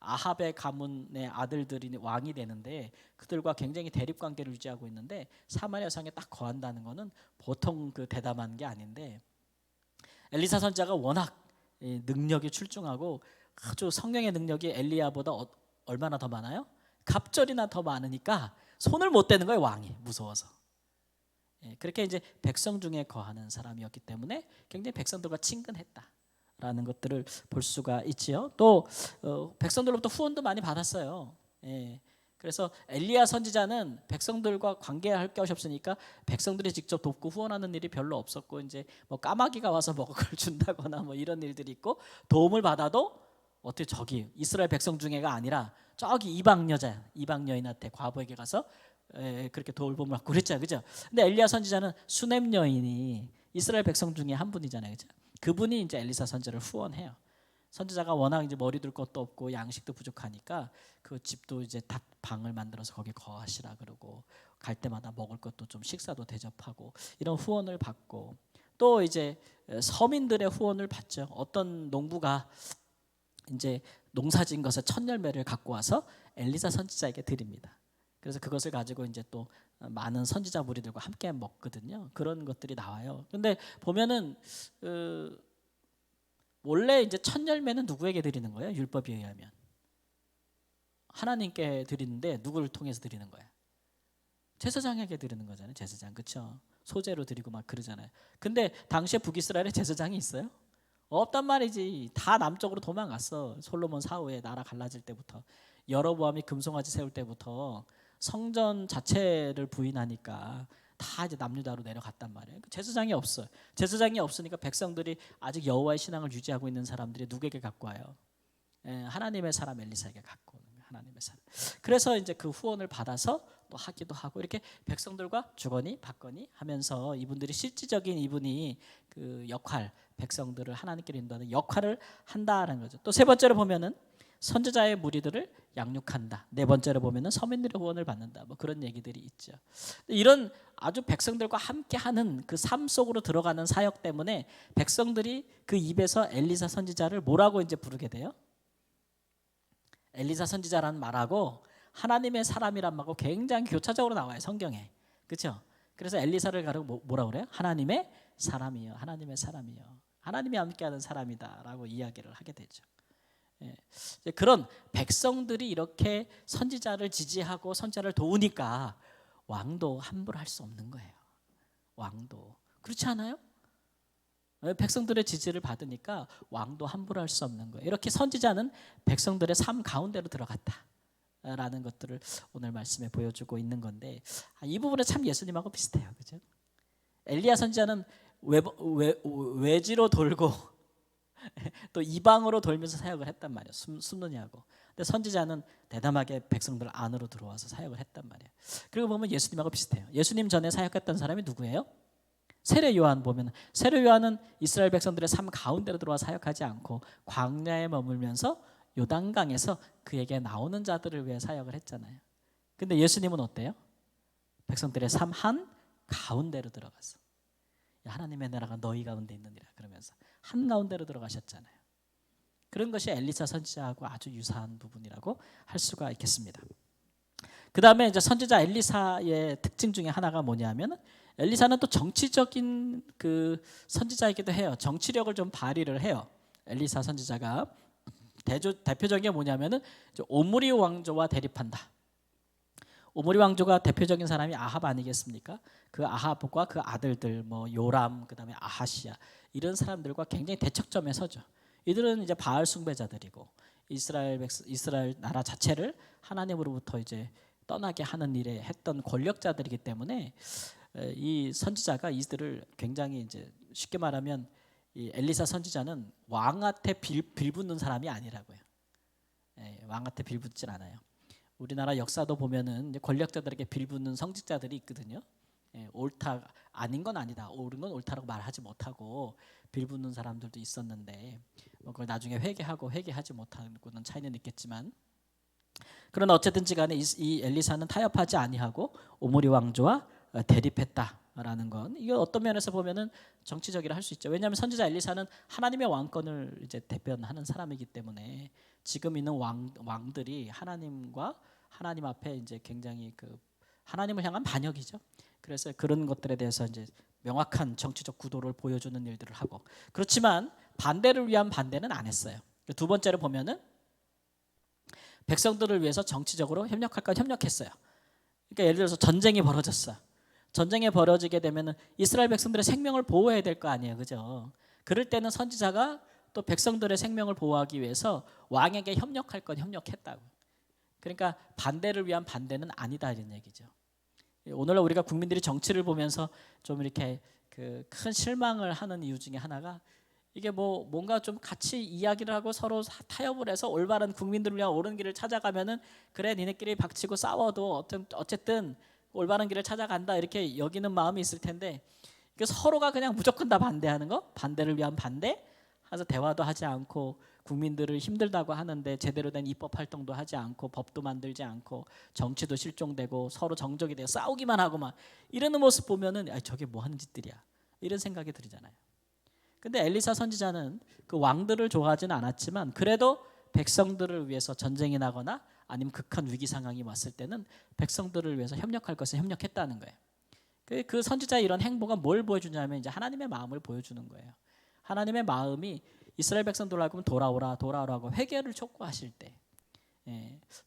아합의 가문의 아들들이 왕이 되는데 그들과 굉장히 대립 관계를 유지하고 있는데 사마리아 성에 딱 거한다는 것은 보통 그 대담한 게 아닌데 엘리사 선지자가 워낙 능력이 출중하고 아주 성령의 능력이 엘리야보다 얼마나 더 많아요? 갑절이나 더 많으니까 손을 못 대는 거예요, 왕이 무서워서. 그렇게 이제 백성 중에 거하는 사람이었기 때문에 굉장히 백성들과 친근했다라는 것들을 볼 수가 있지요. 또 백성들로부터 후원도 많이 받았어요. 그래서 엘리야 선지자는 백성들과 관계할 것이 없으니까 백성들이 직접 돕고 후원하는 일이 별로 없었고 이제 뭐 까마귀가 와서 먹을 걸 준다거나 뭐 이런 일들이 있고 도움을 받아도 어떻게 저기 이스라엘 백성 중에가 아니라 저기 이방 여인한테 과부에게 가서 그렇게 돌봄을 받고 그랬잖아요, 그죠? 근데 엘리야 선지자는 수넴 여인이 이스라엘 백성 중에 한 분이잖아요, 그죠? 그분이 이제 엘리사 선지자를 후원해요. 선지자가 워낙 이제 머리 둘 것도 없고 양식도 부족하니까 그 집도 이제 딱 방을 만들어서 거기 거하시라 그러고 갈 때마다 먹을 것도 좀 식사도 대접하고 이런 후원을 받고 또 이제 서민들의 후원을 받죠. 어떤 농부가 이제 농사진 것의 첫 열매를 갖고 와서 엘리사 선지자에게 드립니다. 그래서 그것을 가지고 이제 또 많은 선지자 무리들과 함께 먹거든요. 그런 것들이 나와요. 근데 보면은 원래 이제 첫 열매는 누구에게 드리는 거예요? 율법에 의하면 하나님께 드리는데 누구를 통해서 드리는 거예요? 제사장에게 드리는 거잖아요. 제사장, 그렇죠? 소제로 드리고 막 그러잖아요. 근데 당시에 북이스라엘에 제사장이 있어요? 없단 말이지. 다 남쪽으로 도망갔어. 솔로몬 사후에 나라 갈라질 때부터 여로보암이 금송아지 세울 때부터 성전 자체를 부인하니까 다 이제 남유다로 내려갔단 말이에요. 제사장이 없어요. 제사장이 없으니까 백성들이 아직 여호와의 신앙을 유지하고 있는 사람들이 누구에게 갖고 와요? 하나님의 사람 엘리사에게 갖고 오는 거예요. 하나님의 사람. 그래서 이제 그 후원을 받아서 또 하기도 하고 이렇게 백성들과 주거니 받거니 하면서 이분들이 실질적인 이분이 그 역할, 백성들을 하나님께로 인도하는 역할을 한다라는 거죠. 또 세 번째로 보면은 선지자의 무리들을 양육한다. 네 번째로 보면은 서민들의 후원을 받는다. 뭐 그런 얘기들이 있죠. 이런 아주 백성들과 함께하는 그 삶 속으로 들어가는 사역 때문에 백성들이 그 입에서 엘리사 선지자를 뭐라고 이제 부르게 돼요? 엘리사 선지자라는 말하고 하나님의 사람이란 말하고 굉장히 교차적으로 나와요, 성경에. 그렇죠? 그래서 엘리사를 가르고 뭐라고 그래요? 하나님의 사람이요. 하나님의 사람이요. 하나님이 함께하는 사람이다라고 이야기를 하게 되죠. 그런 백성들이 이렇게 선지자를 지지하고 선지자를 도우니까 왕도 함부로 할 수 없는 거예요. 왕도 그렇지 않아요? 백성들의 지지를 받으니까 왕도 함부로 할 수 없는 거예요. 이렇게 선지자는 백성들의 삶 가운데로 들어갔다라는 것들을 오늘 말씀에 보여주고 있는 건데 이 부분에 참 예수님하고 비슷해요, 그죠? 엘리야 선지자는 외지로 돌고 또 이방으로 돌면서 사역을 했단 말이에요. 숨느냐고. 근데 선지자는 대담하게 백성들 안으로 들어와서 사역을 했단 말이에요. 그리고 보면 예수님하고 비슷해요. 예수님 전에 사역했던 사람이 누구예요? 세례 요한 보면 세례 요한은 이스라엘 백성들의 삶 가운데로 들어와 사역하지 않고 광야에 머물면서 요단강에서 그에게 나오는 자들을 위해 사역을 했잖아요. 근데 예수님은 어때요? 백성들의 삶 한 가운데로 들어갔어. 하나님의 나라가 너희 가운데 있느니라 그러면서 한 가운데로 들어가셨잖아요. 그런 것이 엘리사 선지자하고 아주 유사한 부분이라고 할 수가 있겠습니다. 그 다음에 이제 선지자 엘리사의 특징 중에 하나가 뭐냐면 엘리사는 또 정치적인 그 선지자이기도 해요. 정치력을 좀 발휘를 해요. 엘리사 선지자가 대표적인 게 뭐냐면은 오므리 왕조와 대립한다. 오므리 왕조가 대표적인 사람이 아합 아니겠습니까? 그 아합과 그 아들들 뭐 요람 그다음에 아하시야 이런 사람들과 굉장히 대척점에 서죠. 이들은 이제 바알 숭배자들이고 이스라엘 나라 자체를 하나님으로부터 이제 떠나게 하는 일에 했던 권력자들이기 때문에 이 선지자가 이들을 굉장히 이제 쉽게 말하면 이 엘리사 선지자는 왕한테 빌붙는 사람이 아니라고요. 왕한테 빌붙질 않아요. 우리나라 역사도 보면은 권력자들에게 빌붙는 성직자들이 있거든요. 옳다 아닌 건 아니다, 옳은 건 옳다라고 말하지 못하고 빌붙는 사람들도 있었는데 그걸 나중에 회개하고 회개하지 못하고는 차이는 있겠지만, 그러나 어쨌든지 간에 이 엘리사는 타협하지 아니하고 오므리 왕조와 대립했다라는 건, 이거 어떤 면에서 보면은 정치적이라 할 수 있죠. 왜냐하면 선지자 엘리사는 하나님의 왕권을 이제 대변하는 사람이기 때문에 지금 있는 왕들이 하나님 앞에 이제 굉장히 그 하나님을 향한 반역이죠. 그래서 그런 것들에 대해서 이제 명확한 정치적 구도를 보여주는 일들을 하고, 그렇지만 반대를 위한 반대는 안 했어요. 두 번째로 보면은 백성들을 위해서 정치적으로 협력할 건 협력했어요. 그러니까 예를 들어서 전쟁이 벌어졌어. 전쟁이 벌어지게 되면은 이스라엘 백성들의 생명을 보호해야 될 거 아니에요, 그죠? 그럴 때는 선지자가 또 백성들의 생명을 보호하기 위해서 왕에게 협력할 건 협력했다고. 그러니까 반대를 위한 반대는 아니다 이런 얘기죠. 오늘날 우리가 국민들이 정치를 보면서 좀 이렇게 그 큰 실망을 하는 이유 중에 하나가, 이게 뭐 뭔가 좀 같이 이야기를 하고 서로 타협을 해서 올바른 국민들을 위한 옳은 길을 찾아가면은 그래 니네끼리 박치고 싸워도 어쨌든 올바른 길을 찾아간다 이렇게 여기는 마음이 있을 텐데, 이게 서로가 그냥 무조건 다 반대하는 거, 반대를 위한 반대, 해서 대화도 하지 않고 국민들을 힘들다고 하는데 제대로 된 입법 활동도 하지 않고 법도 만들지 않고 정치도 실종되고 서로 정적이 되어 싸우기만 하고 막 이러는 모습 보면은 저게 뭐 하는 짓들이야 이런 생각이 들잖아요. 근데 엘리사 선지자는 그 왕들을 좋아하지는 않았지만 그래도 백성들을 위해서 전쟁이 나거나 아니면 극한 위기 상황이 왔을 때는 백성들을 위해서 협력할 것을 협력했다는 거예요. 그 선지자의 이런 행보가 뭘 보여주냐면 이제 하나님의 마음을 보여주는 거예요. 하나님의 마음이 이스라엘 백성들을 하고 돌아오라고 회개를 촉구하실 때,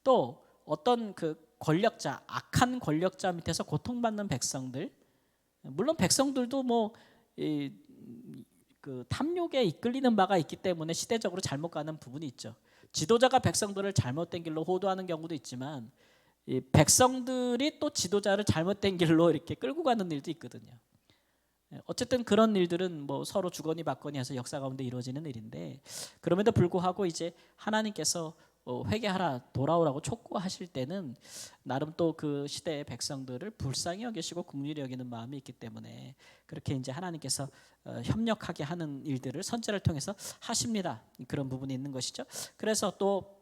또 어떤 그 권력자, 악한 권력자 밑에서 고통받는 백성들, 물론 백성들도 그 탐욕에 이끌리는 바가 있기 때문에 시대적으로 잘못 가는 부분이 있죠. 지도자가 백성들을 잘못된 길로 호도하는 경우도 있지만 이 백성들이 또 지도자를 잘못된 길로 이렇게 끌고 가는 일도 있거든요. 어쨌든 그런 일들은 뭐 서로 주거니 받거니 해서 역사 가운데 이루어지는 일인데, 그럼에도 불구하고 이제 하나님께서 회개하라 돌아오라고 촉구하실 때는 나름 또 그 시대의 백성들을 불쌍히 여기시고 긍휼히 여기는 마음이 있기 때문에 그렇게 이제 하나님께서 협력하게 하는 일들을 선지자를 통해서 하십니다. 그런 부분이 있는 것이죠. 그래서 또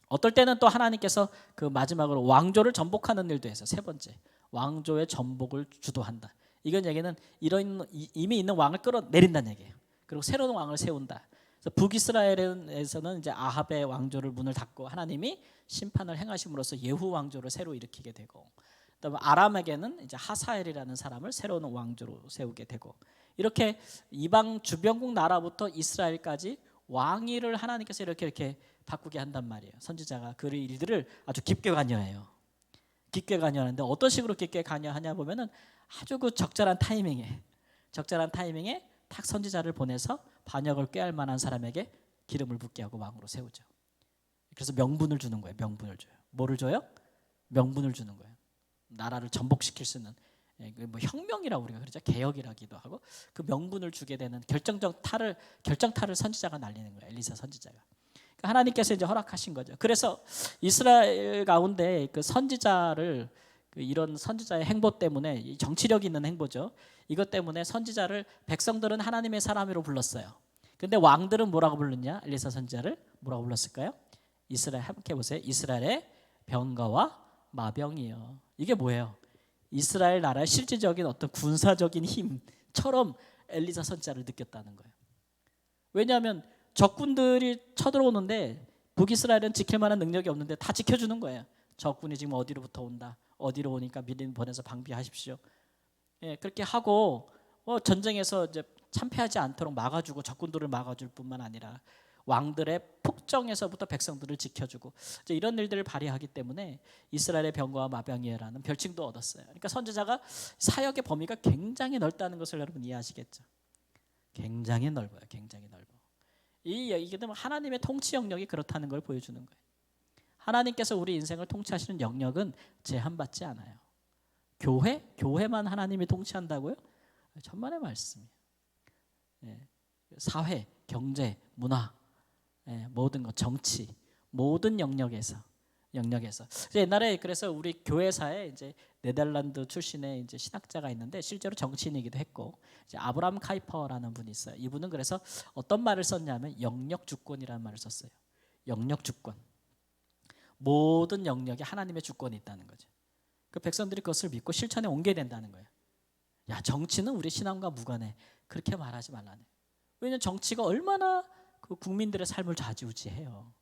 어떨 때는 또 하나님께서 그 마지막으로 왕조를 전복하는 일도 해서 세 번째 왕조의 전복을 주도한다. 이건 얘기는 이런 이미 있는 왕을 끌어내린다는 얘기예요. 그리고 새로운 왕을 세운다. 그래서 북이스라엘에서는 이제 아합의 왕조를 문을 닫고 하나님이 심판을 행하심으로써 예후 왕조를 새로 일으키게 되고, 그다음에 아람에게는 이제 하사엘이라는 사람을 새로운 왕조로 세우게 되고, 이렇게 이방 주변국 나라부터 이스라엘까지 왕위를 하나님께서 이렇게 바꾸게 한단 말이에요. 선지자가 그 일들을 아주 깊게 관여해요. 깊게 관여하는데 어떤 식으로 깊게 관여하냐 보면은 아주 그 적절한 타이밍에 탁 선지자를 보내서 반역을 꾀할 만한 사람에게 기름을 붓게 하고 왕으로 세우죠. 그래서 명분을 주는 거예요. 명분을 줘요. 뭐를 줘요? 명분을 주는 거예요. 나라를 전복시킬 수 있는, 뭐 혁명이라고 우리가 그러죠. 개혁이라기도 하고, 그 명분을 주게 되는 결정타를 선지자가 날리는 거예요. 엘리사 선지자가. 하나님께서 이제 허락하신 거죠. 그래서 이스라엘 가운데 그 선지자를 이런 선지자의 행보 때문에, 정치력 있는 행보죠. 이것 때문에 선지자를 백성들은 하나님의 사람으로 불렀어요. 근데 왕들은 뭐라고 불렀냐? 엘리사 선지자를 뭐라고 불렀을까요? 이스라엘, 함께 보세요. 이스라엘의 병거와 마병이요. 이게 뭐예요? 이스라엘 나라의 실질적인 어떤 군사적인 힘처럼 엘리사 선지자를 느꼈다는 거예요. 왜냐하면 적군들이 쳐들어오는데 북이스라엘은 지킬 만한 능력이 없는데 다 지켜주는 거예요. 적군이 지금 어디로부터 온다, 어디로 오니까 미리 보내서 방비하십시오. 그렇게 하고 전쟁에서 이제 참패하지 않도록 막아주고, 적군들을 막아줄 뿐만 아니라 왕들의 폭정에서부터 백성들을 지켜주고, 이제 이런 일들을 발휘하기 때문에 이스라엘의 병거와 마병이라는 별칭도 얻었어요. 그러니까 선지자가 사역의 범위가 굉장히 넓다는 것을 여러분 이해하시겠죠. 굉장히 넓어요. 굉장히 넓어. 이게 하나님의 통치 영역이 그렇다는 걸 보여주는 거예요. 하나님께서 우리 인생을 통치하시는 영역은 제한받지 않아요. 교회만 하나님이 통치한다고요? 천만의 말씀이에요. 사회, 경제, 문화, 모든 것, 정치, 모든 영역에서. 옛날에 그래서 우리 교회사에 이제 네덜란드 출신의 이제 신학자가 있는데 실제로 정치인이기도 했고, 이제 아브라함 카이퍼라는 분이 있어요. 이분은 그래서 어떤 말을 썼냐면 영역 주권이라는 말을 썼어요. 영역 주권. 모든 영역에 하나님의 주권이 있다는 거죠. 그 백성들이 그것을 믿고 실천에 옮겨야 된다는 거예요. 야, 정치는 우리 신앙과 무관해. 그렇게 말하지 말라네. 왜냐하면 정치가 얼마나 그 국민들의 삶을 좌지우지해요.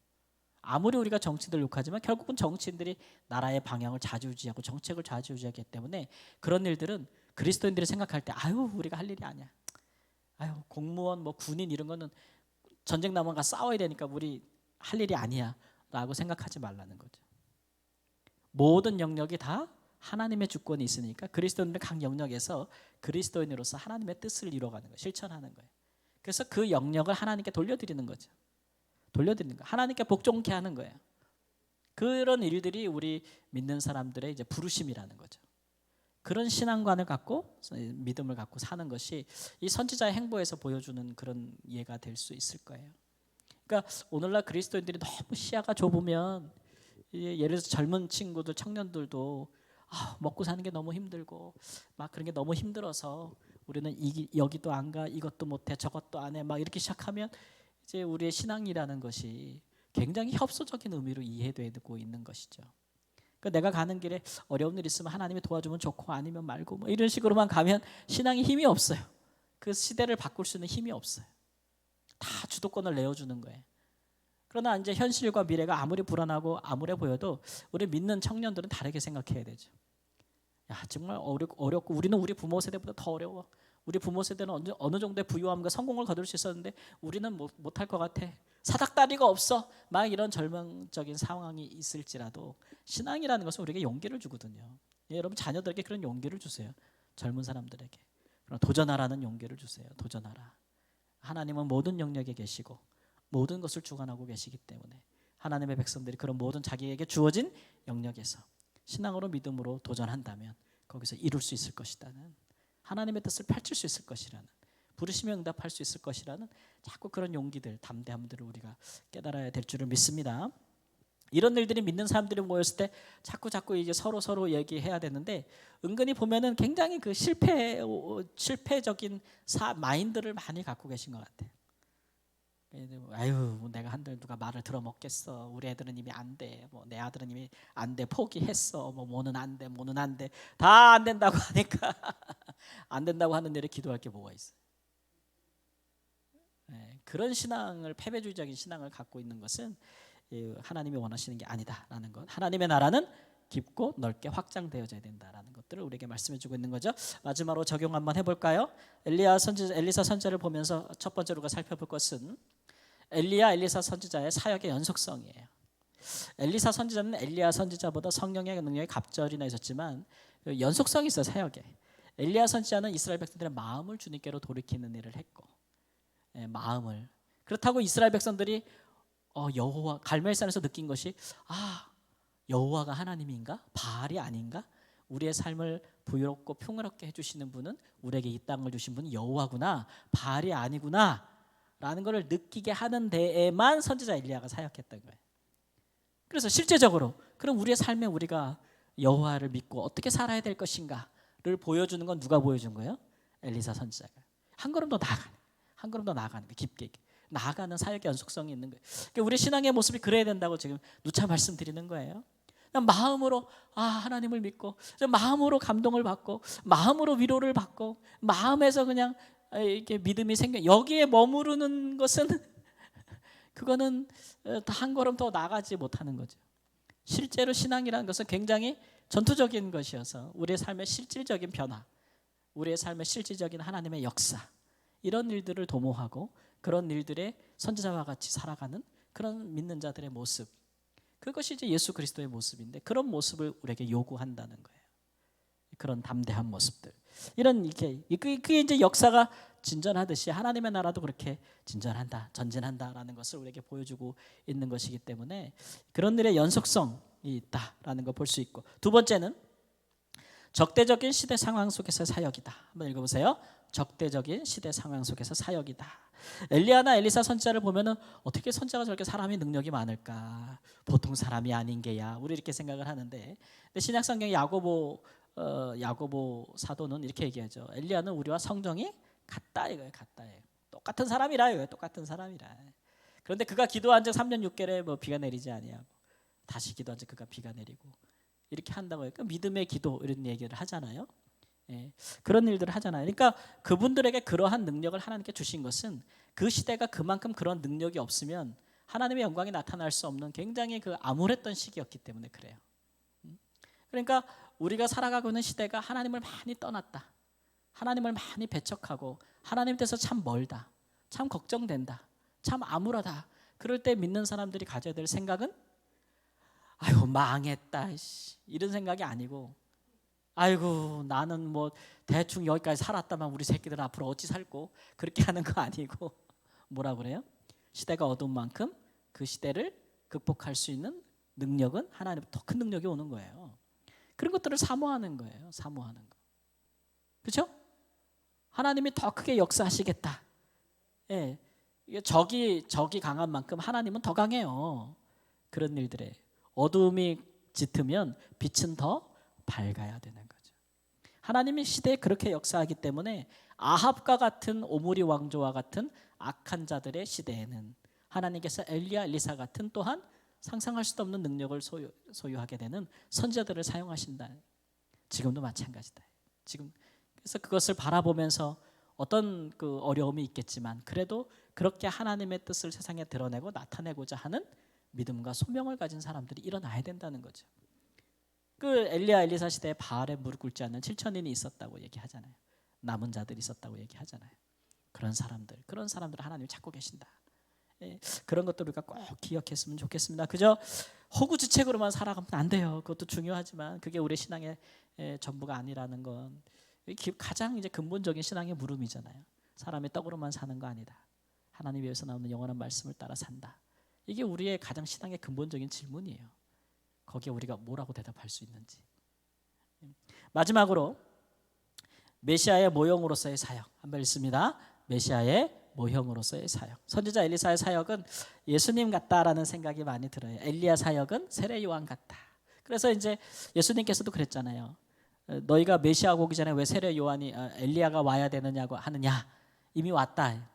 아무리 우리가 정치인들 욕하지만 결국은 정치인들이 나라의 방향을 좌지우지하고 정책을 좌지우지하기 때문에 그런 일들은 그리스도인들이 생각할 때 아유 우리가 할 일이 아니야. 아유 공무원 뭐 군인 이런 거는 전쟁 나면 가 싸워야 되니까 우리 할 일이 아니야 라고 생각하지 말라는 거죠. 모든 영역이 다 하나님의 주권이 있으니까 그리스도인들 각 영역에서 그리스도인으로서 하나님의 뜻을 이루어가는 거예요. 실천하는 거예요. 그래서 그 영역을 하나님께 돌려드리는 거죠. 돌려드리는 거. 하나님께 복종케 하는 거예요. 그런 일들이 우리 믿는 사람들의 이제 부르심이라는 거죠. 그런 신앙관을 갖고 믿음을 갖고 사는 것이 이 선지자의 행보에서 보여주는 그런 예가 될 수 있을 거예요. 그러니까 오늘날 그리스도인들이 너무 시야가 좁으면 예를 들어서 젊은 친구들, 청년들도 먹고 사는 게 너무 힘들고 막 그런 게 너무 힘들어서 우리는 여기도 안 가, 이것도 못해, 저것도 안 해, 막 이렇게 시작하면 이제 우리의 신앙이라는 것이 굉장히 협소적인 의미로 이해되고 있는 것이죠. 그러니까 내가 가는 길에 어려운 일 있으면 하나님이 도와주면 좋고 아니면 말고 뭐 이런 식으로만 가면 신앙이 힘이 없어요. 그 시대를 바꿀 수 있는 힘이 없어요. 다 주도권을 내어주는 거예요. 그러나 이제 현실과 미래가 아무리 불안하고 암울해 보여도 우리 믿는 청년들은 다르게 생각해야 되죠. 야 정말 어렵고 우리는 우리 부모 세대보다 더 어려워. 우리 부모 세대는 어느 정도의 부유함과 성공을 거둘 수 있었는데 우리는 못할 것 같아. 사닥다리가 없어. 막 이런 절망적인 상황이 있을지라도 신앙이라는 것은 우리에게 용기를 주거든요. 여러분 자녀들에게 그런 용기를 주세요. 젊은 사람들에게. 그럼 도전하라는 용기를 주세요. 도전하라. 하나님은 모든 영역에 계시고 모든 것을 주관하고 계시기 때문에 하나님의 백성들이 그런 모든 자기에게 주어진 영역에서 신앙으로 믿음으로 도전한다면 거기서 이룰 수 있을 것이라는 하나님의 뜻을 펼칠 수 있을 것이라는 부르심에 응답할 수 있을 것이라는 자꾸 그런 용기들, 담대함들을 우리가 깨달아야 될 줄을 믿습니다. 이런 일들이 믿는 사람들이 모였을 때 자꾸 이제 서로 얘기해야 되는데 은근히 보면은 굉장히 그 실패적인 마인드를 많이 갖고 계신 것 같아요. 아유 내가 한들 누가 말을 들어먹겠어. 우리 애들은 이미 안 돼. 뭐 내 아들은 이미 안 돼. 포기했어. 뭐는 안 돼. 뭐는 안 돼. 다 안 된다고 하니까 안 된다고 하는 일에 기도할 게 뭐가 있어요. 그런 신앙을 패배주의적인 신앙을 갖고 있는 것은 하나님이 원하시는 게 아니다라는 것. 하나님의 나라는 깊고 넓게 확장되어져야 된다라는 것들을 우리에게 말씀해주고 있는 거죠. 마지막으로 적용 한번 해볼까요? 엘리사 선지자를 보면서 첫 번째로 우리가 살펴볼 것은 엘리사 선지자의 사역의 연속성이에요. 엘리사 선지자는 엘리야 선지자보다 성령의 능력이 갑절이나 있었지만 연속성이 있어요. 사역에. 엘리야 선지자는 이스라엘 백성들의 마음을 주님께로 돌이키는 일을 했고 마음을 그렇다고 이스라엘 백성들이 여호와 갈멜산에서 느낀 것이 여호와가 하나님인가? 바알이 아닌가? 우리의 삶을 부유롭고 평화롭게 해주시는 분은 우리에게 이 땅을 주신 분은 여호와구나 바알이 아니구나 라는 것을 느끼게 하는 데에만 선지자 엘리야가 사역했던 거예요. 그래서 실제적으로 그럼 우리의 삶에 우리가 여호와를 믿고 어떻게 살아야 될 것인가를 보여주는 건 누가 보여준 거예요? 엘리사 선지자가. 한 걸음 더 나아가는 거예요. 깊게 나아가는 사역의 연속성이 있는 거예요. 그러니까 우리 신앙의 모습이 그래야 된다고 지금 누차 말씀드리는 거예요. 그냥 마음으로 하나님을 믿고 마음으로 감동을 받고 마음으로 위로를 받고 마음에서 그냥 이렇게 믿음이 생겨 여기에 머무르는 것은 그거는 한 걸음 더 나가지 못하는 거죠. 실제로 신앙이라는 것은 굉장히 전투적인 것이어서 우리의 삶의 실질적인 변화, 우리의 삶의 실질적인 하나님의 역사 이런 일들을 도모하고 그런 일들에 선지자와 같이 살아가는 그런 믿는 자들의 모습 그것이 이제 예수 그리스도의 모습인데 그런 모습을 우리에게 요구한다는 거예요. 그런 담대한 모습들 이런 그게 이제 역사가 진전하듯이 하나님의 나라도 그렇게 전진한다라는 것을 우리에게 보여주고 있는 것이기 때문에 그런 일의 연속성이 있다라는 걸 볼 수 있고 두 번째는 적대적인 시대 상황 속에서 사역이다. 한번 읽어보세요. 적대적인 시대 상황 속에서 사역이다. 엘리야나 엘리사 선지자를 보면은 어떻게 선지자가 저렇게 사람이 능력이 많을까? 보통 사람이 아닌 게야. 우리 이렇게 생각을 하는데, 근데 신약 성경 야고보 사도는 이렇게 얘기하죠. 엘리야는 우리와 성정이 같다 이거예요. 같다예요. 똑같은 사람이라 이거예요. 똑같은 사람이라. 그런데 그가 기도한 적 3년 6개월에 뭐 비가 내리지 아니하고 다시 기도한 적 그가 비가 내리고 이렇게 한다고 해요. 그러니까 믿음의 기도 이런 얘기를 하잖아요. 예, 그런 일들을 하잖아요. 그러니까 그분들에게 그러한 능력을 하나님께 주신 것은 그 시대가 그만큼 그런 능력이 없으면 하나님의 영광이 나타날 수 없는 굉장히 그 암울했던 시기였기 때문에 그래요. 그러니까 우리가 살아가고 있는 시대가 하나님을 많이 떠났다, 하나님을 많이 배척하고 하나님께서 참 멀다, 참 걱정된다, 참 암울하다. 그럴 때 믿는 사람들이 가져야 될 생각은 아이고 망했다 이런 생각이 아니고, 아이고 나는 뭐 대충 여기까지 살았다만 우리 새끼들은 앞으로 어찌 살고, 그렇게 하는 거 아니고 뭐라 그래요? 시대가 어두운 만큼 그 시대를 극복할 수 있는 능력은 하나님 더 큰 능력이 오는 거예요. 그런 것들을 사모하는 거예요. 사모하는 거. 그렇죠? 하나님이 더 크게 역사하시겠다. 예. 적이 강한 만큼 하나님은 더 강해요. 그런 일들에 어두움이 짙으면 빛은 더 밝아야 되는 거죠. 하나님이 시대에 그렇게 역사하기 때문에 아합과 같은 오므리 왕조와 같은 악한 자들의 시대에는 하나님께서 엘리야, 엘리사 같은 또한 상상할 수도 없는 능력을 소유하게 되는 선지자들을 사용하신다. 지금도 마찬가지다. 지금 그래서 그것을 바라보면서 어떤 그 어려움이 있겠지만 그래도 그렇게 하나님의 뜻을 세상에 드러내고 나타내고자 하는 믿음과 소명을 가진 사람들이 일어나야 된다는 거죠. 그 엘리야 엘리사 시대에 바알에 무릎 꿇지 않는 7천인이 있었다고 얘기하잖아요. 남은 자들이 있었다고 얘기하잖아요. 그런 사람들 하나님이 찾고 계신다. 예, 그런 것들 우리가 꼭 기억했으면 좋겠습니다. 그저 허구지책으로만 살아가면 안 돼요. 그것도 중요하지만 그게 우리 신앙의 전부가 아니라는 건 가장 이제 근본적인 신앙의 물음이잖아요. 사람의 떡으로만 사는 거 아니다. 하나님 위해서 나오는 영원한 말씀을 따라 산다. 이게 우리의 가장 신앙의 근본적인 질문이에요. 거기에 우리가 뭐라고 대답할 수 있는지. 마지막으로 메시아의 모형으로서의 사역 한번 읽습니다. 메시아의 모형으로서의 사역. 선지자 엘리사의 사역은 예수님 같다라는 생각이 많이 들어요. 엘리야 사역은 세례 요한 같다. 그래서 이제 예수님께서도 그랬잖아요. 너희가 메시아가 오기 전에 왜 세례 요한이 엘리야가 와야 되느냐고 하느냐. 이미 왔다.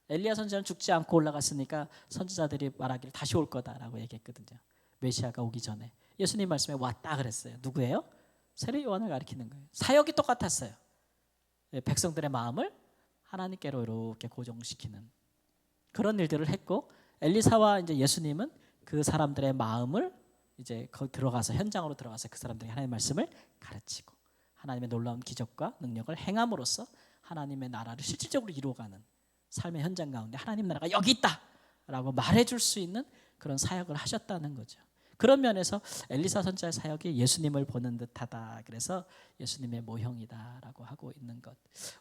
엘리야 선지자는 죽지 않고 올라갔으니까 선지자들이 말하기를 다시 올 거다라고 얘기했거든요. 메시아가 오기 전에. 예수님 말씀에 왔다 그랬어요. 누구예요? 세례 요한을 가리키는 거예요. 사역이 똑같았어요. 백성들의 마음을 하나님께로 이렇게 고정시키는 그런 일들을 했고, 엘리사와 이제 예수님은 그 사람들의 마음을 이제 거기 들어가서 현장으로 들어가서 그 사람들이 하나님의 말씀을 가르치고 하나님의 놀라운 기적과 능력을 행함으로써 하나님의 나라를 실질적으로 이루어가는 삶의 현장 가운데 하나님 나라가 여기 있다라고 말해줄 수 있는 그런 사역을 하셨다는 거죠. 그런 면에서 엘리사 선지자의 사역이 예수님을 보는 듯하다. 그래서 예수님의 모형이다라고 하고 있는 것.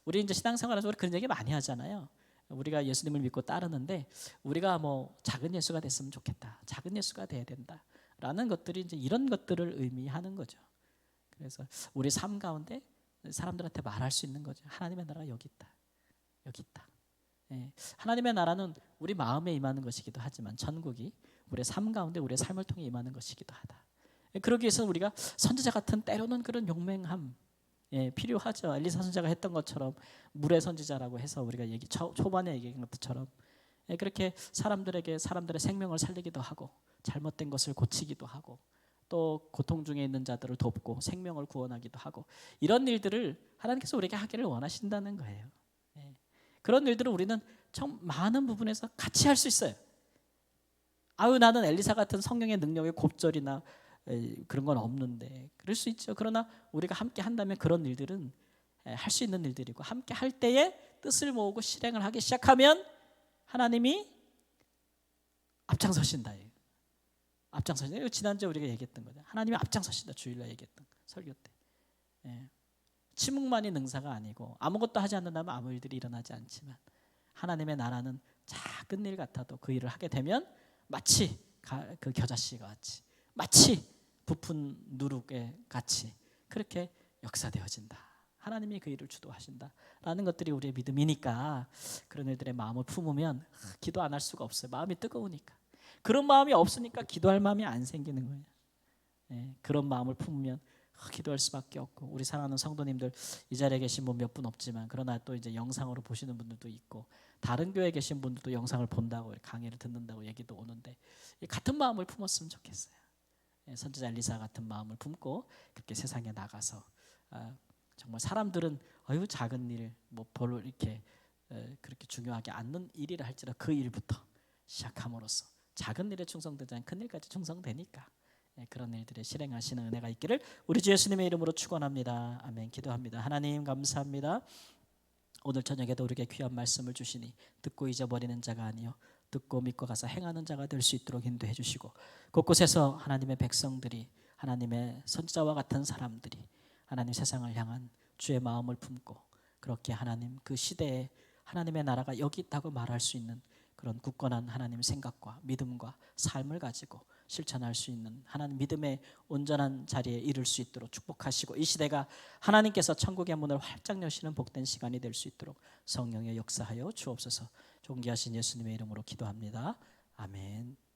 우리 이제 신앙생활에서 우리 그런 얘기 많이 하잖아요. 우리가 예수님을 믿고 따르는데 우리가 뭐 작은 예수가 됐으면 좋겠다. 작은 예수가 돼야 된다라는 것들이 이제 이런 것들을 의미하는 거죠. 그래서 우리 삶 가운데 사람들한테 말할 수 있는 거죠. 하나님의 나라가 여기 있다. 여기 있다. 예. 하나님의 나라는 우리 마음에 임하는 것이기도 하지만 천국이 우리의 삶 가운데 우리의 삶을 통해 임하는 것이기도 하다. 그러기 위해서는 우리가 선지자 같은 때로는 그런 용맹함 필요하죠. 엘리사 선지자가 했던 것처럼 물의 선지자라고 해서 우리가 초반에 얘기한 것처럼 그렇게 사람들의 생명을 살리기도 하고 잘못된 것을 고치기도 하고 또 고통 중에 있는 자들을 돕고 생명을 구원하기도 하고 이런 일들을 하나님께서 우리에게 하기를 원하신다는 거예요. 그런 일들을 우리는 참 많은 부분에서 같이 할 수 있어요. 나는 엘리사 같은 성령의 능력의 곱절이나 그런 건 없는데 그럴 수 있죠. 그러나 우리가 함께 한다면 그런 일들은 할 수 있는 일들이고 함께 할 때에 뜻을 모으고 실행을 하기 시작하면 하나님이 앞장서신다. 앞장서신다. 지난주에 우리가 얘기했던 거죠. 하나님이 앞장서신다. 주일날 얘기했던 설교 때. 침묵만이 능사가 아니고 아무것도 하지 않는다면 아무 일들이 일어나지 않지만 하나님의 나라는 작은 일 같아도 그 일을 하게 되면 마치 그 겨자씨가 같이 마치 부푼 누룩에 같이 그렇게 역사되어진다. 하나님이 그 일을 주도하신다라는 것들이 우리의 믿음이니까 그런 일들의 마음을 품으면 기도 안 할 수가 없어요. 마음이 뜨거우니까. 그런 마음이 없으니까 기도할 마음이 안 생기는 거예요. 그런 마음을 품으면 기도할 수밖에 없고, 우리 사랑하는 성도님들 이 자리에 계신 분 몇 분 없지만 그러나 또 이제 영상으로 보시는 분들도 있고 다른 교회에 계신 분들도 영상을 본다고 강의를 듣는다고 얘기도 오는데 같은 마음을 품었으면 좋겠어요. 선지자 엘리사 같은 마음을 품고 그렇게 세상에 나가서 정말 사람들은 작은 일 뭐 별로 이렇게 그렇게 중요하게 않는 일이라 할지라도 그 일부터 시작함으로써 작은 일에 충성되지 않은 큰 일까지 충성되니까 그런 일들을 실행하시는 은혜가 있기를 우리 주 예수님의 이름으로 축원합니다. 아멘. 기도합니다. 하나님 감사합니다. 오늘 저녁에도 우리에게 귀한 말씀을 주시니 듣고 잊어버리는 자가 아니요 듣고 믿고 가서 행하는 자가 될 수 있도록 인도해 주시고, 곳곳에서 하나님의 백성들이, 하나님의 선지자와 같은 사람들이 하나님 세상을 향한 주의 마음을 품고 그렇게 하나님 그 시대에 하나님의 나라가 여기 있다고 말할 수 있는 그런 굳건한 하나님 생각과 믿음과 삶을 가지고 실천할 수 있는 하나님 믿음의 온전한 자리에 이를 수 있도록 축복하시고, 이 시대가 하나님께서 천국의 문을 활짝 여시는 복된 시간이 될 수 있도록 성령의 역사하여 주옵소서. 존귀하신 예수님의 이름으로 기도합니다. 아멘.